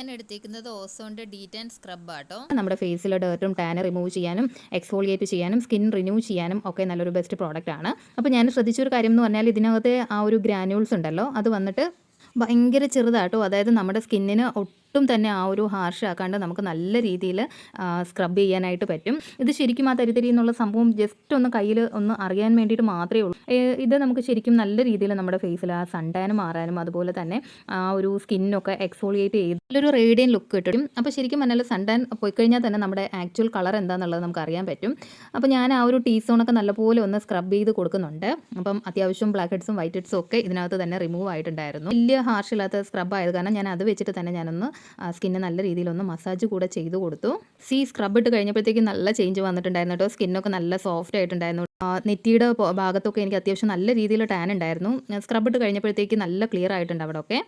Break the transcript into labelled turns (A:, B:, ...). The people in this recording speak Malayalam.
A: ഞാൻ എടുത്തേക്കുന്നത് ഓസോണിൻ്റെ ഡീറ്റാൻ സ്ക്രബാട്ടോ.
B: നമ്മുടെ ഫേസിലെ ഡേർട്ടും ടാൻ റിമൂവ് ചെയ്യാനും എക്സ്ഫോളിയേറ്റ് ചെയ്യാനും സ്കിൻ റിന്യൂ ചെയ്യാനും ഒക്കെ നല്ലൊരു ബെസ്റ്റ് പ്രോഡക്റ്റ് ആണ്. അപ്പോൾ ഞാൻ ശ്രദ്ധിച്ചൊരു കാര്യം എന്ന് പറഞ്ഞാൽ ഇതിനകത്തെ ആ ഒരു ഗ്രാന്യൂൾസ് ഉണ്ടല്ലോ, അത് വന്നിട്ട് ഭയങ്കര ചെറുതാട്ടോ. അതായത് നമ്മുടെ സ്കിന്നിന് ഒട്ടും തന്നെ ആ ഒരു ഹാർഷ് ആക്കാണ്ട് നമുക്ക് നല്ല രീതിയിൽ സ്ക്രബ് ചെയ്യാനായിട്ട് പറ്റും. ഇത് ശരിക്കും ആ തരിതരി എന്നുള്ള സംഭവം ജസ്റ്റ് ഒന്ന് കയ്യിൽ ഒന്ന് അറിയാൻ വേണ്ടിയിട്ട് മാത്രമേ ഉള്ളൂ. ഇത് നമുക്ക് ശരിക്കും നല്ല രീതിയിൽ നമ്മുടെ ഫേസിൽ ആ സൺ ടാൻ മാറാനും അതുപോലെ തന്നെ ആ ഒരു സ്കിന്നൊക്കെ എക്സ്ഫോളിയേറ്റ് ചെയ്ത് നല്ലൊരു റേഡിയൻ ലുക്ക് കിട്ടും. അപ്പോൾ ശരിക്കും പറഞ്ഞാൽ സൺ ടാൻ പോയി കഴിഞ്ഞാൽ തന്നെ നമ്മുടെ ആക്ച്വൽ കളർ എന്താണെന്നുള്ളത് നമുക്ക് അറിയാൻ പറ്റും. അപ്പോൾ ഞാൻ ആ ഒരു ടീ സോണൊക്കെ നല്ലപോലെ ഒന്ന് സ്ക്രബ് ചെയ്ത് കൊടുക്കുന്നുണ്ട്. അപ്പം അത്യാവശ്യം ബ്ലാക്ക് ഹെഡ്സും വൈറ്റ് ഹെഡ്സും ഒക്കെ ഇതിനകത്ത് തന്നെ റിമൂവ് ആയിട്ടുണ്ടായിരുന്നു. വലിയ ഹാർഷ് ഇല്ലാത്ത സ്ക്രബ് ആയത് കാരണം ഞാൻ അത് വെച്ചിട്ട് തന്നെ ഞാനൊന്ന് സ്കിന്ന് നല്ല രീതിയിലൊന്ന് മസാജ് കൂടെ ചെയ്ത് കൊടുത്തു. സ്ക്രബ് ഇട്ട് കഴിഞ്ഞപ്പോഴത്തേക്കും നല്ല ചേഞ്ച് വന്നിട്ടുണ്ടായിരുന്നു കേട്ടോ. സ്കിന്നൊക്കെ നല്ല സോഫ്റ്റ് ആയിട്ടുണ്ടായിരുന്നു. നെറ്റിയുടെ ഭാഗത്തൊക്കെ എനിക്ക് അത്യാവശ്യം നല്ല രീതിയിൽ ടാൻ ഉണ്ടായിരുന്നു. സ്ക്രബ് ഇട്ട് കഴിഞ്ഞപ്പോഴത്തേക്ക് നല്ല ക്ലിയർ ആയിട്ടുണ്ട് അവിടെ ഒക്കെ.